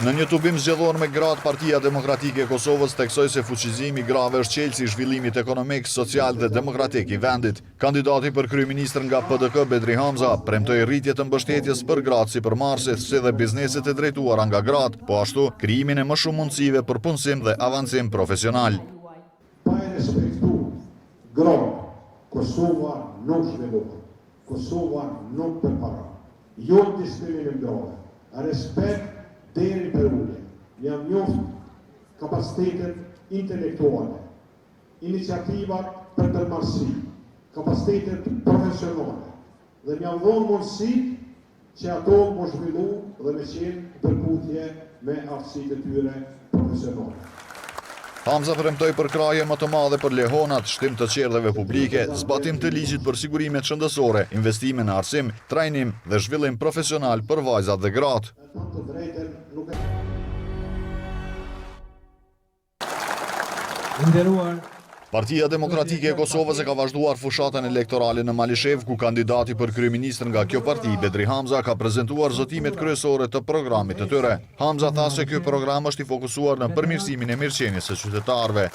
Në një tubim zgjedhor me gratë, Partia Demokratike e Kosovës theksoi se fuqizimi i grave është çelësi i zhvillimit ekonomik, social dhe demokratik i vendit. Kandidati për kryeministër nga PDK Bedri Hamza premtoi rritje të mbështetjes për gratë sipërmarrëse si dhe bizneset e drejtuara nga gratë, po ashtu krijimin e më shumë mundësive për punësim dhe avancim profesional. Pa e respektuar gratë, Kosova nuk zhvillohet. Kosova nuk përparon. Jo diskriminim grave. Respekt deri për ullje. Jam njoft kapacitetet intelektuale, iniciativat për përmarrësi, kapacitetet profesionale, dhe jam dhonë mundësi që ato më zhvillu dhe me qenë përputhje me aftësitë e tyre profesionale. Hamza premtoi përkraje më të madhe për lehonat, shtim të qerdheve publike, zbatim të ligjit për sigurimet shëndetësore, investime në arsim, trajnim dhe zhvillim profesional për vajzat dhe gratë. Partia Demokratike e Kosovës e ka vazhduar fushatën elektorale në Malishev, ku kandidati për kryeministër nga kjo parti, Bedri Hamza, ka prezentuar zotimet kryesore të programit të tyre. Hamza tha se ky program është i fokusuar në përmirësimin e mirëqenies së qytetarëve.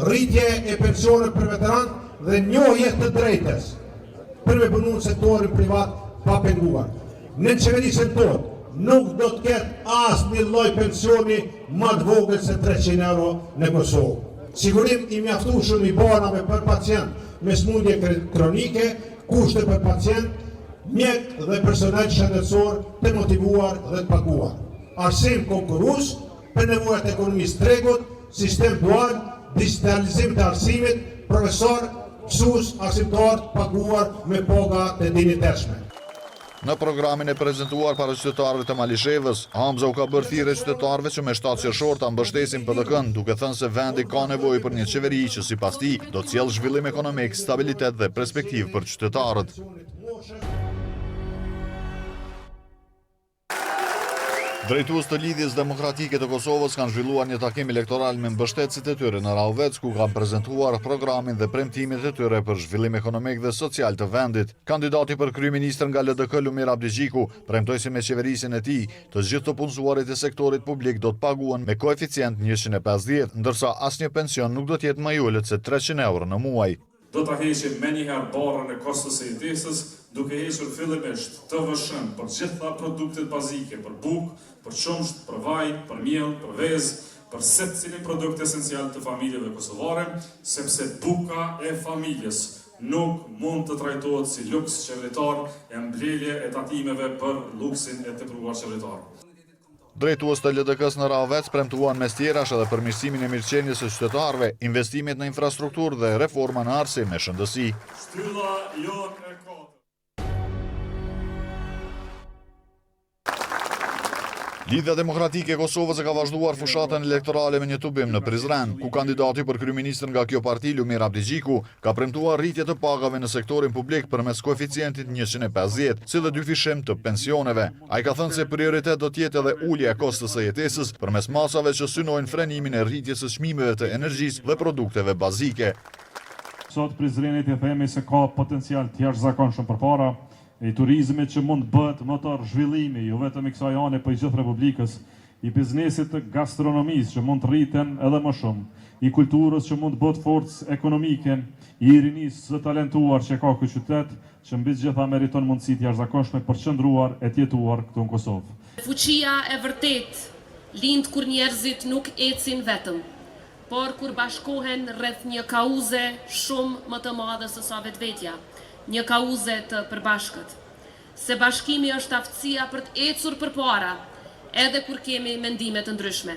Rritje e pensionit për veteranë dhe njohje të drejtës për me punu në sektorin privat pa penguar. Në qeverisën tonë nuk do të ketë asnjë lloj pensioni më të vogël se 300 euro në Kosovë. Sigurim i mjaftueshëm i banave për pacient me smundje kronike, kushte për pacient, mjek dhe personel shëndetësor të motivuar dhe të paguar. Arsim konkurrues për nevojat e ekonomisë tregut, sistem dual, digitalizim të arsimit, profesor, mësues, arsimtar të paguar me paga të dinjiteshme. Në programin e prezentuar para qytetarëve të Malishevës, Hamza u ka bërë thirrje qytetarëve që me 7 qershor ta mbështesin PDK-n, duke thënë se vendi ka nevojë për një qeveri që sipas tij do të sjellë zhvillim ekonomik, stabilitet dhe perspektivë për qytetarët. Drejtues të Lidhjes Demokratike të Kosovës kanë zhvilluar një takim elektoral me mbështetësit e tyre në Rahovec, ku kanë prezentuar programin dhe premtimet e tyre për zhvillim ekonomik dhe social të vendit. Kandidati për kryeministër nga LDK Lumir Abdigjiku premtoi se me qeverisin e tij, të gjithë të punësuarit e sektorit publik do të paguhen me koeficient 150, ndërsa asnjë pension nuk do të jetë më i ulët se 300 euro në muaj. Do të heqim me njëherë barën e kostës së jetesës, duke hequr fillimisht TVSH-n për gjitha produktet bazike, për bukë, për qumsht, për vaj, për miell, për vezë, për secilin produkt esencial të familjeve kosovare, sepse buka e familjes nuk mund të trajtohet si luks qeveritar e mbledhje e tatimeve për luksin e tepruar qeveritar. Drejtues të LDK-s në Rahovec premtuan mes tjerash edhe përmirësimin e mirëqenies së qytetarëve, investimet në infrastrukturë dhe reforma në arsim e shëndetësi. Shtylla jonë e kotë. Lidhja Demokratike e Kosovës e ka vazhduar fushatën elektorale me një tubim në Prizren, ku kandidati për kryeministër nga kjo parti, Lumir Abdigjiku, ka premtuar rritje të pagave në sektorin publik përmes koeficientit 150, si dhe 2 fishim të pensioneve. Ai ka thënë se prioritet do të jetë edhe ulja e kostës së jetesës përmes masave që synojnë frenimin e rritjes së çmimeve të energjisë dhe produkteve bazike. Sot Prizrenit e themi se ka potencial të jashtëzakonshëm përpara, e turizmit që mund bëhet motor zhvillimi, jo vetëm i kësaj ane për gjithë Republikës, i biznesit të gastronomisë që mund të rriten edhe më shumë, i kulturës që mund bëhet forcë ekonomike, i rinisë të talentuar që ka ky qytet, që mbi gjitha meriton mundësi të jashtëzakonshme për qëndruar e të jetuar këtu në Kosovë. Fuqia e vërtet lind kur njerëzit nuk ecin vetëm, por kur bashkohen rreth një kauze shumë më të madhe se sa vetvetja, një kauze të përbashkët. Se bashkimi është aftësia për të ecur përpara, edhe kur kemi mendime të ndryshme.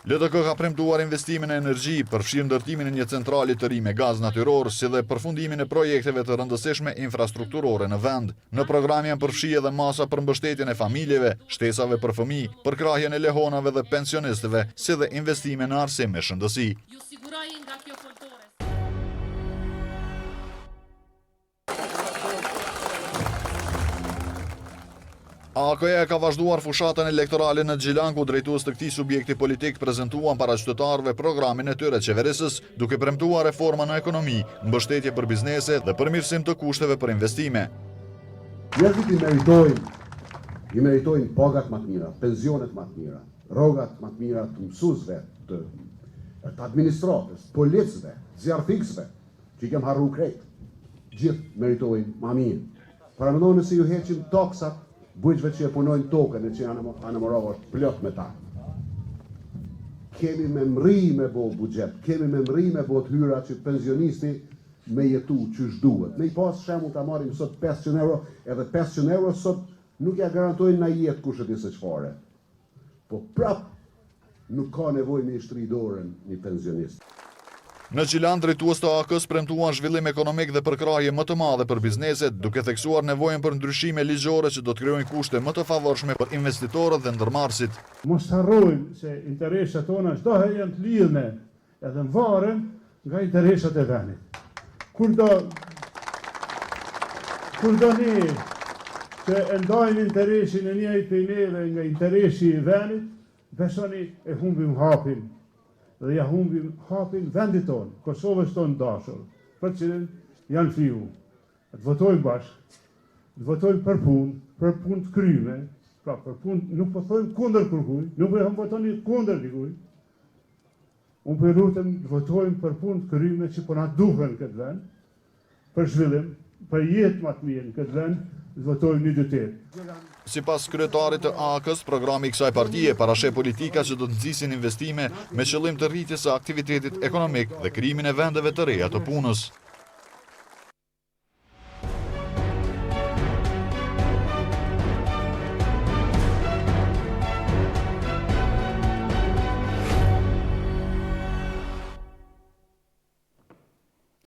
LDK ka premtuar investimin e energji, përfshirë ndërtimin e një centrali të ri me gaz natyror, si dhe përfundimin e projekteve të rëndësishme infrastrukturore në vend. Në program janë përfshirë edhe masa për mbështetjen e familjeve, shtesave për fëmijë, përkrahjen e lehonave dhe pensionistëve, si dhe investime në arsim e shëndetësi. Ju siguroj nga kjo foltore. AKJ ka vazhduar fushatën elektorale në Gjilan, ku drejtues të këtij subjekti politik prezentuan para qytetarëve programin e tyre qeverisës, duke premtuar reforma në ekonomi, mbështetje për biznese dhe përmirësim të kushteve për investime. Njerëzit i meritojnë pagat më të mira, pensionet më të mira, rrogat më të mira të mësuesve, të administratës, policëve, zjarfikësve, që i kem harru krejt. Gjithë meritojnë ma mirë. Para mendoj nëse ju heqim taksat, bujqve që e punojnë tokën e që anëmorava është plot me ta. Kemi me mri me bo budget, kemi me mri me bo të hyra që pensionisti me jetu që shduhet. Me i pas shemull të marim sot 500 euro, edhe 500 euro sot nuk ja garantojnë na jetë kushët i se qfare. Po prap nuk ka nevoj me i shtri dorën një pensionist. Në Gjilan, drejtues të AK-s premtuan zhvillim ekonomik dhe përkrahje më të madhe për bizneset, duke theksuar nevojën për ndryshime ligjore që do të krijojnë kushte më të favorshme për investitorët dhe ndërmarrësit. Mos harrojmë se interesat tona çdo herë janë të lidhme edhe varen nga interesat e vendit. Kur do ne që e ndajmë interesin e njëjtë për neve nga interesi i vendit, besoni e humbim hapin. Dhe ja humbim hapin vendit tonë, Kosovës tonë dashur, për cilën janë fiu. Të votojmë bashkë, të votojmë për punë të kryme, pra për punë, nuk po thojmë kundër kërkuj, nuk po votoni kundër dikuj. Unë për lutem të votojmë për punë të kryme që po na duhen këtë vend, për zhvillim, për jetë më të mirë në këtë vend, të votojmë 1-2-8. Sipas kryetarit të AK-s, programi i kësaj partie parasheh politika që do të nxisin investime me qëllim të rritjes së aktivitetit ekonomik dhe krijimin e vendeve të reja të punës.